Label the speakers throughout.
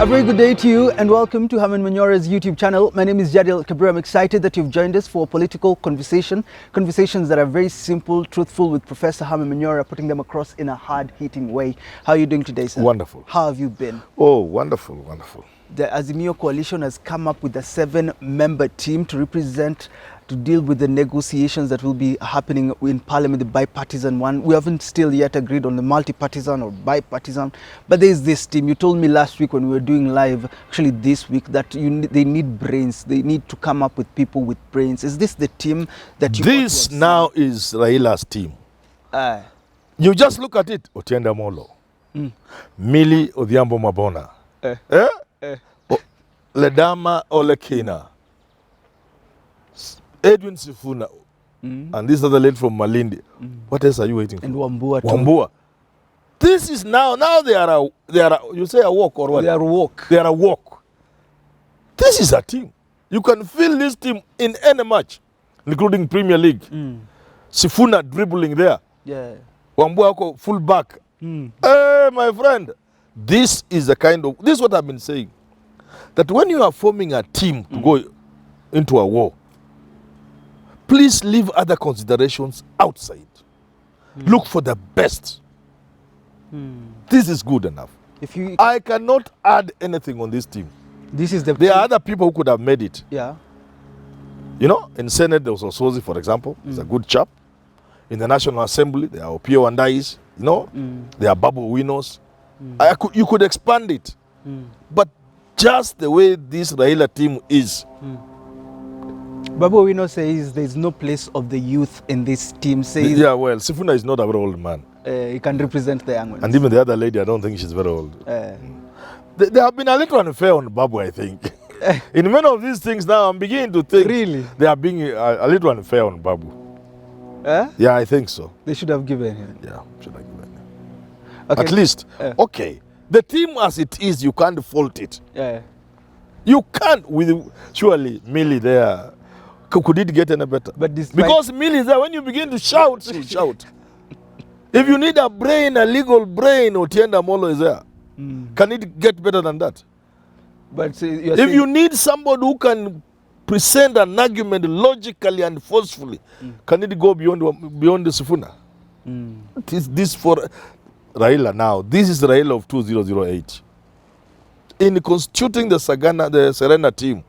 Speaker 1: A very good day to you and welcome to Herman Manyora's YouTube channel. My name is Jadil Kabir. I'm excited that you've joined us for a political conversations that are very simple, truthful, with Professor Herman Manyora, putting them across in a hard-hitting way. How are you doing today, sir?
Speaker 2: Wonderful.
Speaker 1: How have you been?
Speaker 2: Oh, wonderful, wonderful.
Speaker 1: The Azimio coalition has come up with a 7-member team to deal with the negotiations that will be happening in Parliament, the bipartisan one. We haven't still yet agreed on the multi-partisan or bipartisan, but there is this team. You told me last week when we were doing live, actually this week, that they need brains. They need to come up with people with brains. Is this the team that you
Speaker 2: This now is Raila's team. You just look at it. Otienda Molo. Mili Odhiambo Mabona. Ledama Olekina. Edwin Sifuna, and this other lady from Malindi. What else are you waiting for?
Speaker 1: And Wambua.
Speaker 2: Wambua. This is now they are you say a walk or what?
Speaker 1: They are a walk.
Speaker 2: They are a walk. This is a team. You can feel this team in any match, including Premier League. Sifuna dribbling there.
Speaker 1: Yeah.
Speaker 2: Wambua full back. Hey, my friend. This is this is what I've been saying. That when you are forming a team to go into a war, please leave other considerations outside. Look for the best. This is good enough. I cannot add anything on this team. There are other people who could have made it.
Speaker 1: Yeah.
Speaker 2: You know, in Senate there was Osozi, for example. He's a good chap. In the National Assembly there are Opio Wandais. You know, there are Babu Winos. You could expand it. But just the way this Raila team is.
Speaker 1: Babu Wino says there's no place of the youth in this team. Says
Speaker 2: yeah, well, Sifuna is not a very old man.
Speaker 1: He can represent the young ones.
Speaker 2: And even the other lady, I don't think she's very old. They have been a little unfair on Babu, I think. In many of these things now, I'm beginning to think they are being a little unfair on Babu. Yeah, I think so.
Speaker 1: They should have given him.
Speaker 2: Yeah, should have given him.
Speaker 1: Okay.
Speaker 2: At least, okay. The team as it is, you can't fault it.
Speaker 1: Yeah.
Speaker 2: You can't surely Millie there. Could it get any better? But because Millie is there, when you begin to shout, she'll shout. If you need a brain, a legal brain, Otienda Molo is there. Can it get better than that?
Speaker 1: But
Speaker 2: if you need somebody who can present an argument logically and forcefully, can it go beyond the Sifuna? This for Raila now. This is Raila of 2008. In constituting the Serena team,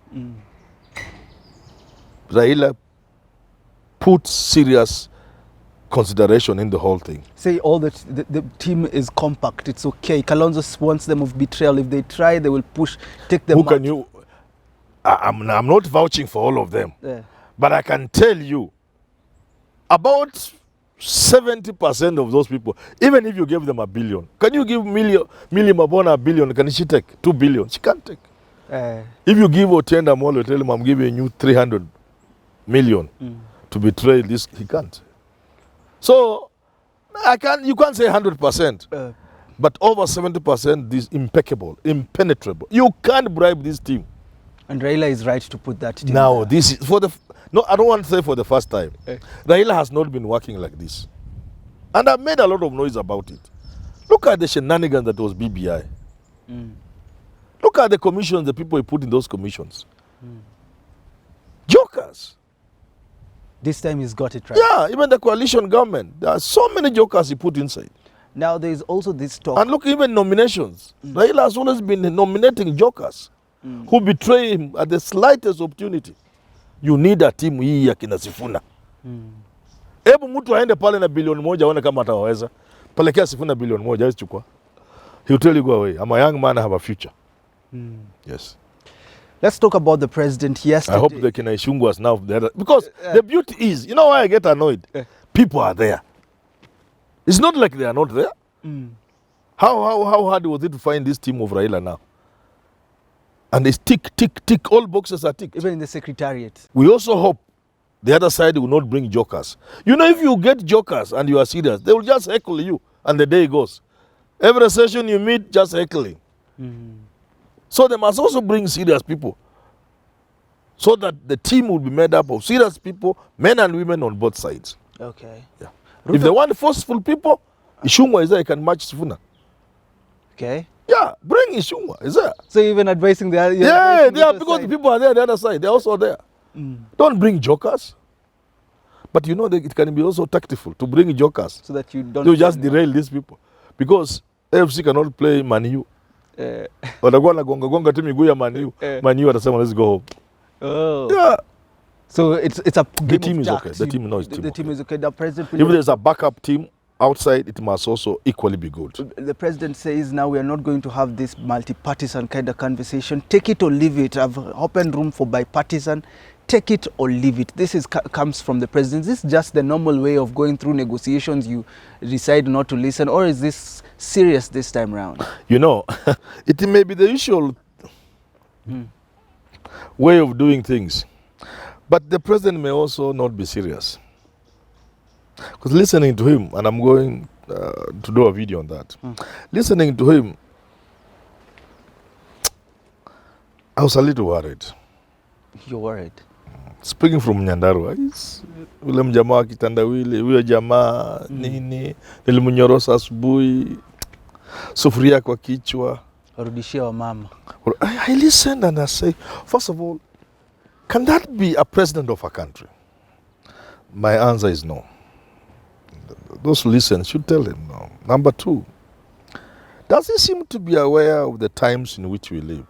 Speaker 2: Raila put serious consideration in the whole thing.
Speaker 1: Say all that the team is compact. It's okay. Kalonzo wants them of betrayal. If they try, they will push, take them.
Speaker 2: Who can you? I'm not vouching for all of them, but I can tell you about 70% of those people. Even if you give them $1 billion, can you give Millie Mabona $1 billion? Can she take $2 billion? She can't take. If you give Otienda Molo, tell him I'm giving you 300 million to betray this, he can't. So you can't say 100%, but over 70% is impeccable, impenetrable. You can't bribe this team.
Speaker 1: And Raila is right to put that team
Speaker 2: now
Speaker 1: there.
Speaker 2: This is I don't want to say for the first time. Raila has not been working like this, and I've made a lot of noise about it. Look at the shenanigans that was BBI. Look at the commissions, the people he put in those commissions. Jokers.
Speaker 1: This time he's got it right.
Speaker 2: Yeah, even the coalition government. There are so many jokers he put inside.
Speaker 1: Now there is also this talk.
Speaker 2: And look, even nominations. Raila has always been nominating jokers who betray him at the slightest opportunity. You need a team hii ya kina Sifuna. Ebu mtu aende pale na bilioni moja aone kama ataweza. Pelekea Sifuna bilioni moja hawezi chukua. He'll tell you go away. I'm a young man, I have a future. Yes.
Speaker 1: Let's talk about the president yesterday.
Speaker 2: I hope the Kina Ishungwas now there, because the beauty is, you know why I get annoyed? People are there. It's not like they are not there. How hard was it to find this team of Raila now? And it's tick, all boxes are ticked.
Speaker 1: Even in the secretariat.
Speaker 2: We also hope the other side will not bring jokers. You know, if you get jokers and you are serious, they will just heckle you and the day goes. Every session you meet, just heckling. So they must also bring serious people, so that the team will be made up of serious people, men and women on both sides.
Speaker 1: Okay.
Speaker 2: Yeah. If they want forceful people, Ishungwa is there, he can match Sifuna.
Speaker 1: Okay.
Speaker 2: Yeah, bring Ishungwa. Is there?
Speaker 1: So even advising the other...
Speaker 2: Yeah, they are, because the people are there on the other side. They're also there. Don't bring jokers. But you know, it can be also tactful to bring jokers.
Speaker 1: So that you don't...
Speaker 2: You just derail these people. Because AFC cannot play Manu. Wanakuwa gonga tu miguu ya Manu. Manu atasema let's go home.
Speaker 1: Oh.
Speaker 2: Yeah.
Speaker 1: So it's a game
Speaker 2: the team
Speaker 1: of
Speaker 2: is
Speaker 1: jacks.
Speaker 2: okay. The team knows
Speaker 1: the team is okay. The president...
Speaker 2: If there's a backup team outside, it must also equally be good.
Speaker 1: The president says now we are not going to have this multi-partisan kind of conversation. Take it or leave it. I've opened room for bipartisan. Take it or leave it. This is comes from the president. Is this just the normal way of going through negotiations? You decide not to listen, or is this serious this time around?
Speaker 2: You know, it may be the usual way of doing things, but the president may also not be serious. Because listening to him, and I'm going to do a video on that, listening to him, I was a little worried.
Speaker 1: You're worried?
Speaker 2: Speaking from Nyandarua, ule mjamaa wa kitandawili, huyo jamaa nini, nilimunyorosa asubuhi, sufuria kwa kichwa.
Speaker 1: Warudishia wa mama.
Speaker 2: I listened and I say, first of all, can that be a president of a country? My answer is no. Those who listen should tell him no. Number two, does he seem to be aware of the times in which we live?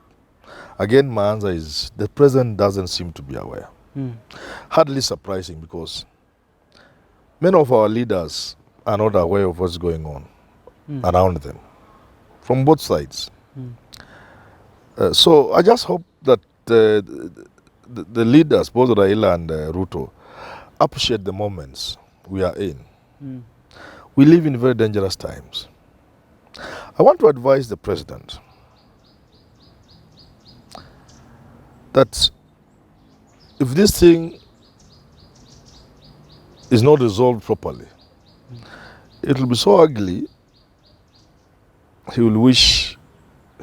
Speaker 2: Again, my answer is the president doesn't seem to be aware. Hardly surprising, because many of our leaders are not aware of what's going on around them, from both sides. So I just hope that the leaders, both Raila and Ruto, appreciate the moments we are in. We live in very dangerous times. I want to advise the president that if this thing is not resolved properly, it will be so ugly, he will wish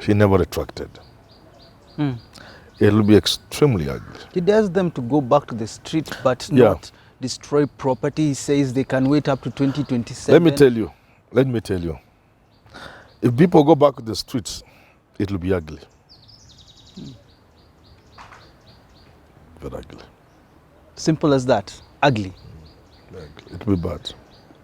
Speaker 2: he never retracted. It will be extremely ugly.
Speaker 1: He dares them to go back to the street, but not destroy property. He says they can wait up to 2027.
Speaker 2: Let me tell you. If people go back to the streets, it will be ugly. Very ugly.
Speaker 1: Simple as that. Ugly.
Speaker 2: It will be bad.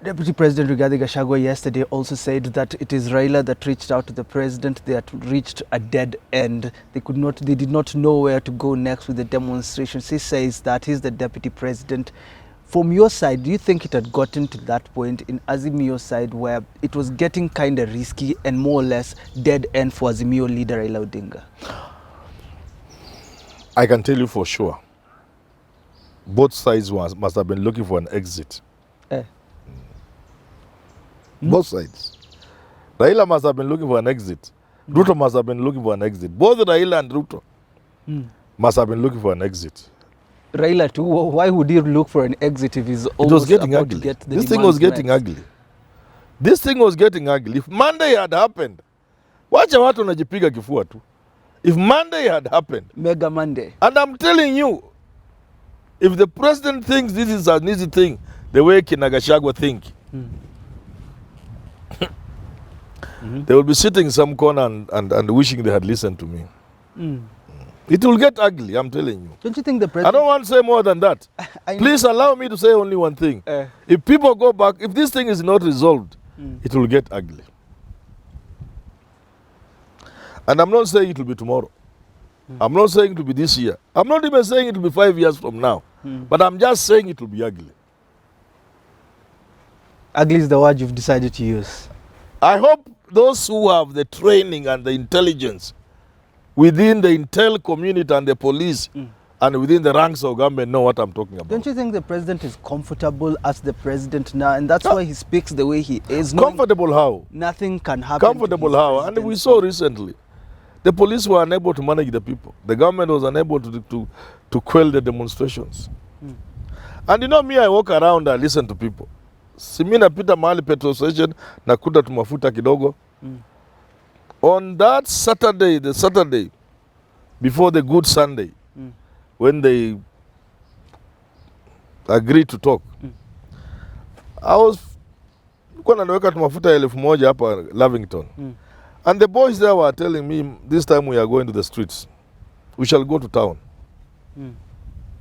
Speaker 1: Deputy President Rigathi Gachagua yesterday also said that it is Raila that reached out to the president. They had reached a dead end. They did not know where to go next with the demonstrations. He says that he's the deputy president. From your side, do you think it had gotten to that point in Azimio side where it was getting kind of risky and more or less dead end for Azimio leader Raila Odinga?
Speaker 2: I can tell you for sure, both sides must have been looking for an exit. Both sides. Raila must have been looking for an exit. Ruto must have been looking for an exit. Both Raila and Ruto must have been looking for an exit.
Speaker 1: Raila too, why would he look for an exit if he's almost about to get the
Speaker 2: This thing was getting ugly. This thing was getting ugly. If Monday had happened, wacha watu wanajipiga kifua tu. If Monday had happened,
Speaker 1: Mega Monday.
Speaker 2: And I'm telling you, if the president thinks this is an easy thing, the way Gachagua think, they will be sitting in some corner and wishing they had listened to me. It will get ugly, I'm telling you.
Speaker 1: Don't you think the president...
Speaker 2: I don't want to say more than that. Please allow me to say only one thing. If people go back, if this thing is not resolved, it will get ugly. And I'm not saying it will be tomorrow. I'm not saying it will be this year. I'm not even saying it will be 5 years from now. But I'm just saying it will be ugly.
Speaker 1: Ugly is the word you've decided to use.
Speaker 2: I hope those who have the training and the intelligence within the intel community and the police and within the ranks of government know what I'm talking about.
Speaker 1: Don't you think the president is comfortable as the president now, and that's why he speaks the way he is?
Speaker 2: Comfortable how?
Speaker 1: Nothing can happen.
Speaker 2: Comfortable how? And we saw recently, the police were unable to manage the people. The government was unable to quell the demonstrations. And you know me, I walk around and listen to people. Simi napita mahali petrol station, nakuta tumafuta kidogo. On that Saturday, the Saturday before the Good Sunday, when they agreed to talk, I was naweka tumafuta 1,000 hapa Lavington. And the boys there were telling me, this time we are going to the streets. We shall go to town.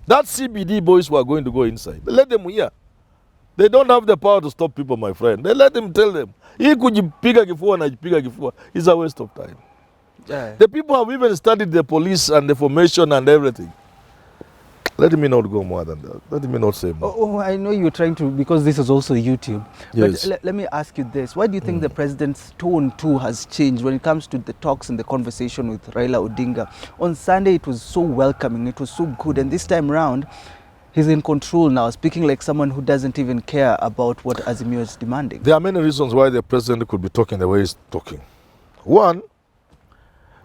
Speaker 2: That CBD boys were going to go inside. Let them hear. They don't have the power to stop people, my friend. They let them tell them. It's a waste of time.
Speaker 1: Yeah.
Speaker 2: The people have even studied the police and the formation and everything. Let me not go more than that. Let me not say more.
Speaker 1: Oh, I know you're trying to, because this is also YouTube.
Speaker 2: Yes.
Speaker 1: But let me ask you this. Why do you think the president's tone too has changed when it comes to the talks and the conversation with Raila Odinga? On Sunday, it was so welcoming. It was so good. And this time round, he's in control now, speaking like someone who doesn't even care about what Azimio is demanding.
Speaker 2: There are many reasons why the president could be talking the way he's talking. One,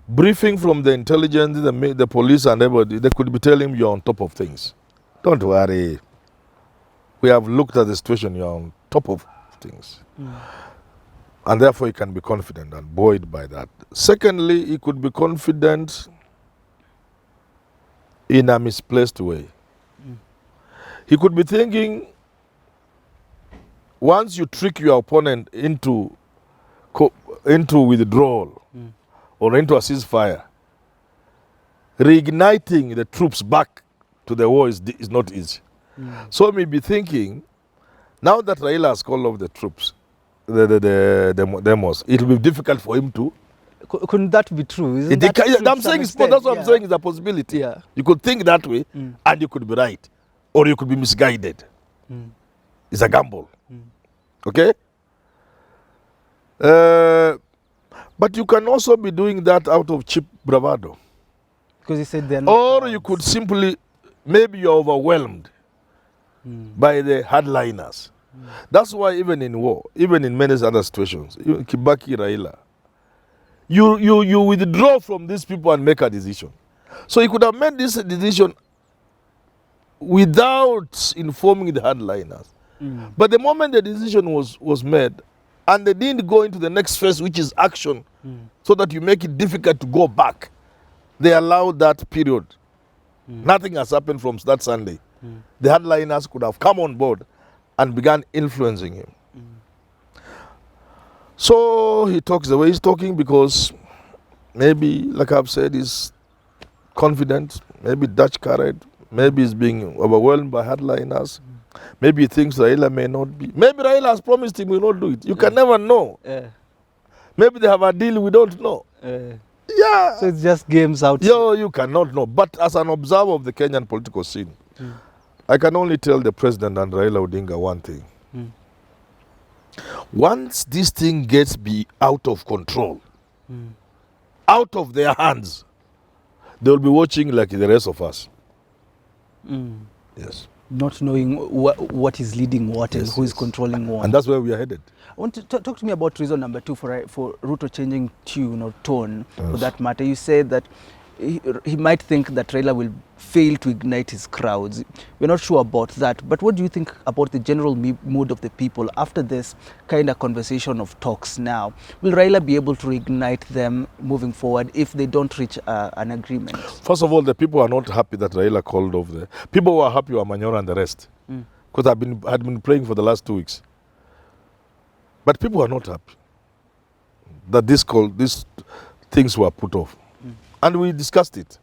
Speaker 2: briefing from the intelligence, the police and everybody, they could be telling him you're on top of things. Don't worry. We have looked at the situation, you're on top of things. And therefore he can be confident and buoyed by that. Secondly, he could be confident in a misplaced way. He could be thinking, once you trick your opponent into withdrawal, or into a ceasefire, reigniting the troops back to the war is not easy. So he may be thinking, now that Raila has called off the troops, the demos, it will be difficult for him to.
Speaker 1: Couldn't that be true? Isn't
Speaker 2: That's
Speaker 1: that
Speaker 2: what I'm saying is a possibility.
Speaker 1: Yeah.
Speaker 2: You could think that way, and you could be right, or you could be misguided. It's a gamble. Okay? But you can also be doing that out of cheap bravado.
Speaker 1: Because he said they're not.
Speaker 2: Or you could simply, maybe you're overwhelmed by the hardliners. That's why even in war, even in many other situations, Kibaki, Raila, you withdraw from these people and make a decision. So he could have made this decision without informing the hardliners. But the moment the decision was made, and they didn't go into the next phase, which is action, so that you make it difficult to go back, they allowed that period. Nothing has happened from that Sunday. The hardliners could have come on board and began influencing him. So he talks the way he's talking because maybe, like I've said, he's confident, maybe Dutch carrot, maybe he's being overwhelmed by hardliners. Maybe he thinks Raila may not be. Maybe Raila has promised him he will not do it. You can never know. Maybe they have a deal we don't know. Yeah.
Speaker 1: So it's just games out.
Speaker 2: You cannot know. But as an observer of the Kenyan political scene, I can only tell the president and Raila Odinga one thing. Once this thing gets out of control, out of their hands, they will be watching like the rest of us. Yes.
Speaker 1: Not knowing what is leading what and who is controlling what.
Speaker 2: And that's where we are headed.
Speaker 1: I want to talk to me about reason number 2 for Ruto changing tune or tone, for that matter. You said that he might think that Raila will fail to ignite his crowds. We're not sure about that. But what do you think about the general mood of the people after this kind of conversation of talks now? Will Raila be able to reignite them moving forward if they don't reach an agreement?
Speaker 2: First of all, the people are not happy that Raila called off the... People who are happy were Manyora and the rest. Because I'd been praying for the last 2 weeks. But people are not happy that these things were put off. And we discussed it.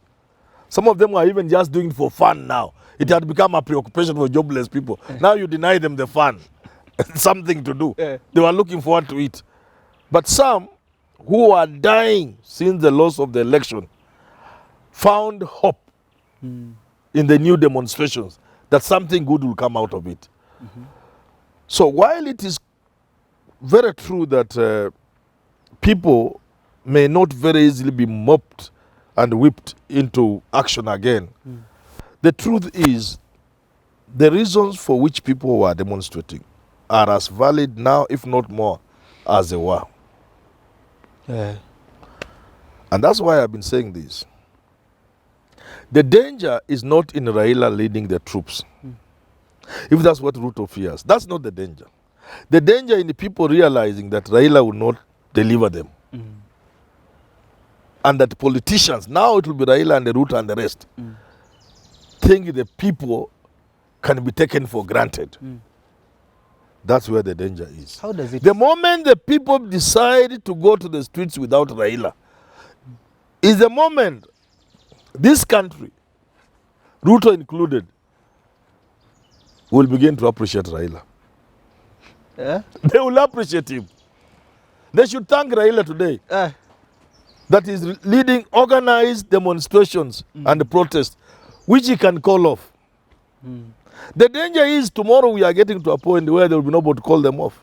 Speaker 2: Some of them were even just doing it for fun now. It had become a preoccupation for jobless people. Now you deny them the fun. Something to do. They were looking forward to it. But some who are dying since the loss of the election found hope in the new demonstrations that something good will come out of it. So while it is very true that people may not very easily be mopped and whipped into action again, the truth is the reasons for which people were demonstrating are as valid now, if not more, as they were. And that's why I've been saying this. The danger is not in Raila leading the troops. If that's what Ruto fears, that's not the danger. The danger in the people realizing that Raila will not deliver them. And that politicians, now it will be Raila and the Ruto and the rest, think the people can be taken for granted. That's where the danger is.
Speaker 1: How does it?
Speaker 2: The moment the people decide to go to the streets without Raila is the moment this country, Ruto included, will begin to appreciate Raila.
Speaker 1: Yeah?
Speaker 2: They will appreciate him. They should thank Raila today that is leading organized demonstrations and protests, which he can call off. The danger is tomorrow we are getting to a point where there will be nobody to call them off.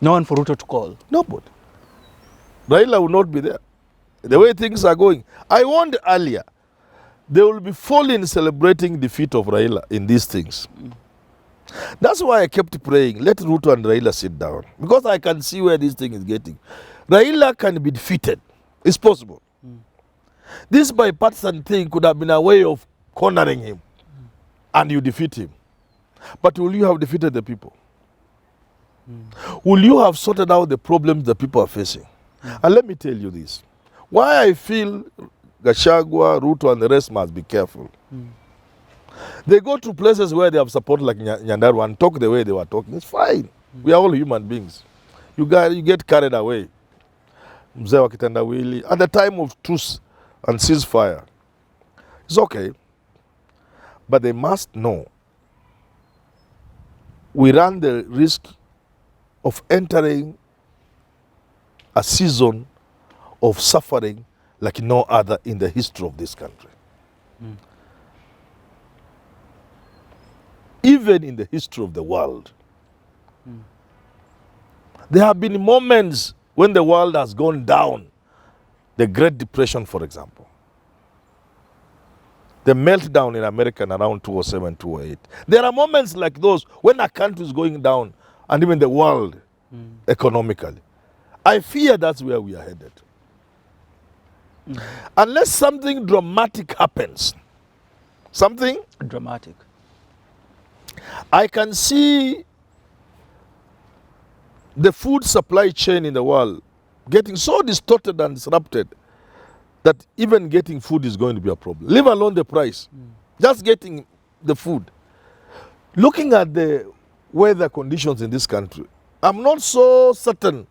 Speaker 1: No one for Ruto to call.
Speaker 2: Nobody. Raila will not be there. The way things are going. I warned earlier, they will be fully celebrating defeat of Raila in these things. That's why I kept praying, let Ruto and Raila sit down. Because I can see where this thing is getting. Raila can be defeated. It's possible. This bipartisan thing could have been a way of cornering him. And you defeat him. But will you have defeated the people? Will you have sorted out the problems the people are facing? And let me tell you this. Why I feel Gachagua, Ruto and the rest must be careful. They go to places where they have support like Nyandarua and talk the way they were talking. It's fine. We are all human beings. You get carried away. Mzee wa kitendawili. At the time of truce and ceasefire, it's okay. But they must know we run the risk of entering a season of suffering like no other in the history of this country. Even in the history of the world. There have been moments when the world has gone down. The Great Depression, for example. The meltdown in America in around 2007, 2008. There are moments like those when a country is going down and even the world economically. I fear that's where we are headed. Unless something dramatic happens. Something
Speaker 1: dramatic.
Speaker 2: I can see the food supply chain in the world getting so distorted and disrupted that even getting food is going to be a problem. Leave alone the price. Just getting the food. Looking at the weather conditions in this country, I'm not so certain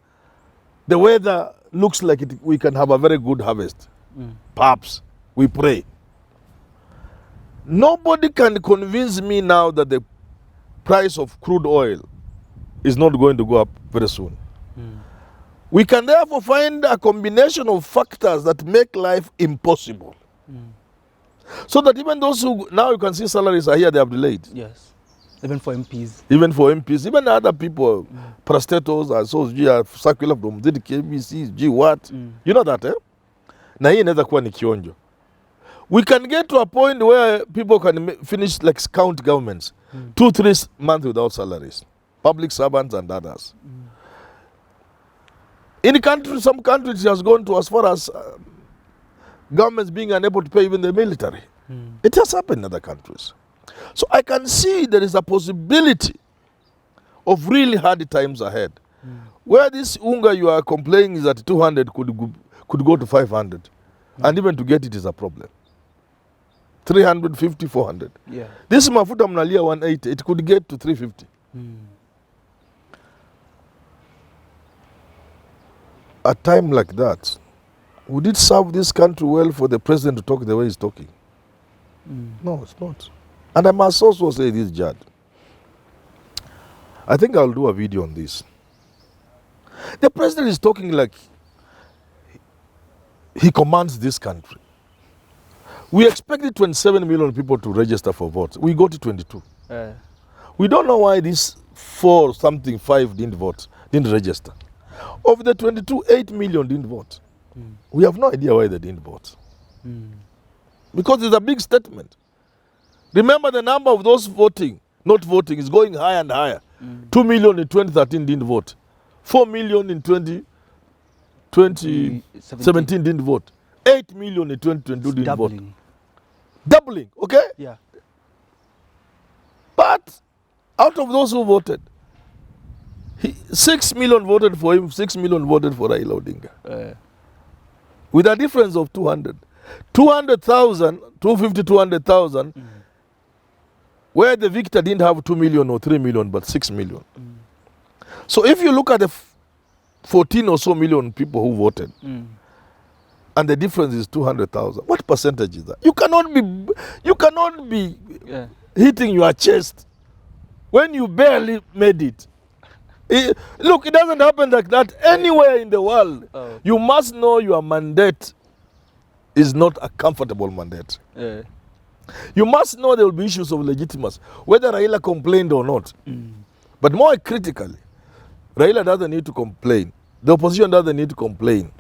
Speaker 2: the weather looks like we can have a very good harvest. Perhaps. We pray. Nobody can convince me now that the price of crude oil is not going to go up very soon. We can therefore find a combination of factors that make life impossible. So that even those who, now you can see salaries are here, they have delayed.
Speaker 1: Yes. Even for MPs.
Speaker 2: Even for MPs, even other people, parastatals, and so circular from KBC, G what. You know that, eh? Na hii inaweza kuwa ni kionjo. We can get to a point where people can finish like county governments, 2-3 months without salaries, public servants and others. In some countries it has gone to as far as governments being unable to pay even the military. It has happened in other countries. So I can see there is a possibility of really hard times ahead. Where this unga you are complaining is at 200 could go to 500. And even to get it is a problem. 350, 400.
Speaker 1: Yeah.
Speaker 2: This mafuta mnalia 180, it could get to 350. A time like that, would it serve this country well for the president to talk the way he's talking? No, it's not. And I must also say this, Jad. I think I'll do a video on this. The president is talking like he commands this country. We expected 27 million people to register for votes. We got to 22. We don't know why these 5 didn't vote, didn't register. Of the 22, 8 million didn't vote. We have no idea why they didn't vote. Because it's a big statement. Remember the number of those not voting is going higher and higher. 2 million in 2013 didn't vote. 4 million in 2017 didn't vote. 8 million in 2022 didn't vote. Doubling, okay?
Speaker 1: Yeah.
Speaker 2: But out of those who voted, 6 million voted for him, 6 million voted for Raila Odinga. With a difference of 200. 200,000, 250, 200,000 where the victor didn't have 2 million or 3 million, but 6 million. So if you look at the 14 or so million people who voted, and the difference is 200,000, what percentage is that? You cannot be hitting your chest when you barely made it. Look, it doesn't happen like that anywhere in the world. You must know your mandate is not a comfortable mandate. You must know there will be issues of legitimacy, whether Raila complained or not. But more critically, Raila doesn't need to complain. The opposition doesn't need to complain.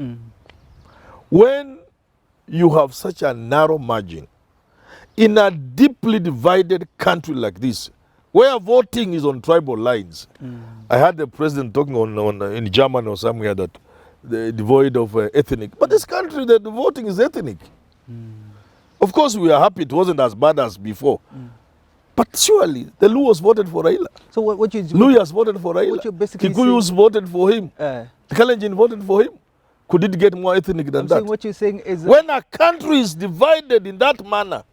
Speaker 2: When you have such a narrow margin in a deeply divided country like this, where voting is on tribal lines. I heard the president talking in German or somewhere that devoid of ethnic. But this country, the voting is ethnic. Of course, we are happy it wasn't as bad as before. But surely, the Luos voted for Raila.
Speaker 1: So what you...
Speaker 2: Luyas voted for Raila. Kikuyus voted for him. Kalenjin voted for him. Could it get more ethnic than that?
Speaker 1: What you're saying is...
Speaker 2: When a country is divided in that manner,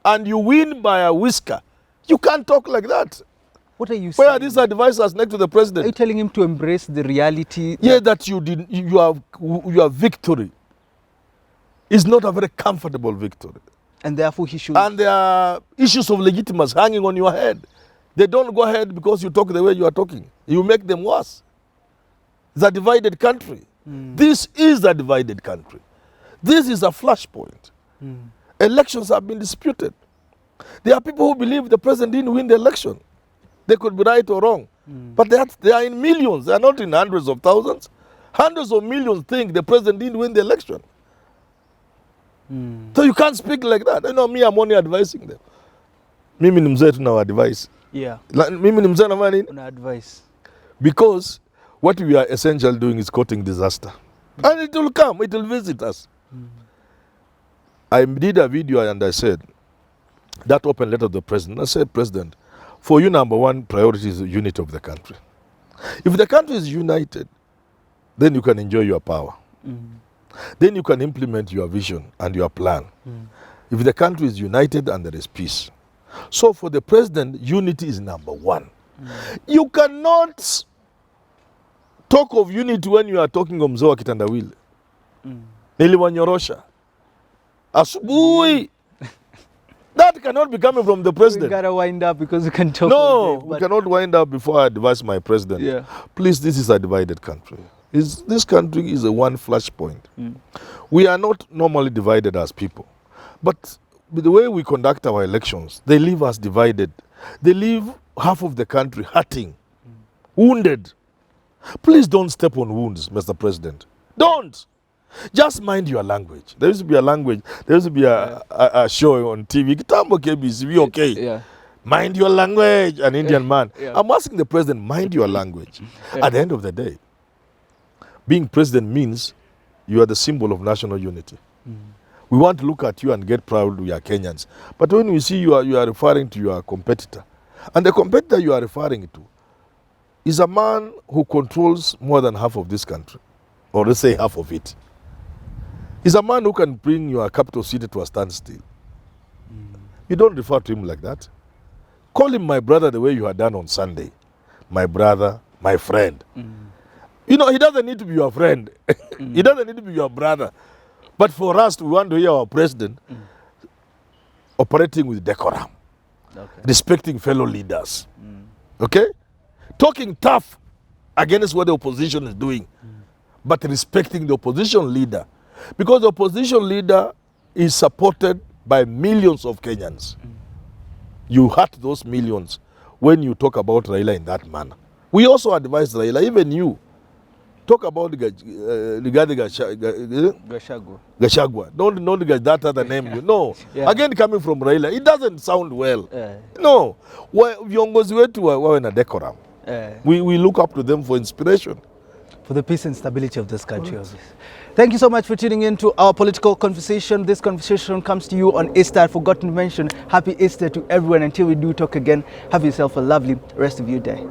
Speaker 2: and you win by a whisker, you can't talk like that.
Speaker 1: What are you saying?
Speaker 2: Where are these advisors next to the president?
Speaker 1: Are you telling him to embrace the reality?
Speaker 2: Yeah, that your victory is not a very comfortable victory.
Speaker 1: And therefore he should...
Speaker 2: And there are issues of legitimacy hanging on your head. They don't go ahead because you talk the way you are talking. You make them worse. It's a divided country. This is a divided country. This is a flashpoint. Elections have been disputed. There are people who believe the president didn't win the election. They could be right or wrong. But they are in millions. They are not in hundreds of thousands. Hundreds of millions think the president didn't win the election. So you can't speak like that. You know, me, I'm only advising them. Mimi ni mzee tuna advice.
Speaker 1: Yeah.
Speaker 2: Mimi ni mzee na nini?
Speaker 1: Una advice.
Speaker 2: Because what we are essentially doing is courting disaster. And it will come. It will visit us. I did a video and I said, that open letter to the president. I said, President, for you, number one priority is the unity of the country. If the country is united, then you can enjoy your power. Then you can implement your vision and your plan. If the country is united and there is peace. So for the president, unity is number one. You cannot talk of unity when you are talking of mzee wa kitandawili. Niliwanyorosha. Asubuhi. That cannot be coming from the president.
Speaker 1: We gotta wind up because we can talk.
Speaker 2: No, we cannot wind up before I advise my president. Please, this is a divided country. This country is a one flashpoint. We are not normally divided as people. But with the way we conduct our elections, they leave us divided. They leave half of the country hurting, wounded. Please don't step on wounds, Mr. President. Don't. Just mind your language. There used to be a language. There used to be a show on TV. Kitambo KBC, we okay. Mind your language, an Indian man. I'm asking the president, mind your language. At the end of the day, being president means you are the symbol of national unity. We want to look at you and get proud we are Kenyans. But when we see you are referring to your competitor, and the competitor you are referring to is a man who controls more than half of this country, or let's say half of it. He's a man who can bring your capital city to a standstill. You don't refer to him like that. Call him my brother the way you had done on Sunday. My brother, my friend. You know, he doesn't need to be your friend. He doesn't need to be your brother. But for us, we want to hear our president operating with decorum, respecting fellow leaders. Okay? Talking tough against what the opposition is doing, but respecting the opposition leader. Because the opposition leader is supported by millions of Kenyans. You hurt those millions when you talk about Raila in that manner. We also advise Raila, even you, talk about Rigathi Gachagua. Don't get that other name. You know. Again, coming from Raila, it doesn't sound well. No. Viongozi wetu wawe na decorum. We look up to them for inspiration.
Speaker 1: For the peace and stability of this country. Thank you so much for tuning in to our political conversation. This conversation comes to you on Easter. I'd forgotten to mention happy Easter to everyone. Until we do talk again, have yourself a lovely rest of your day.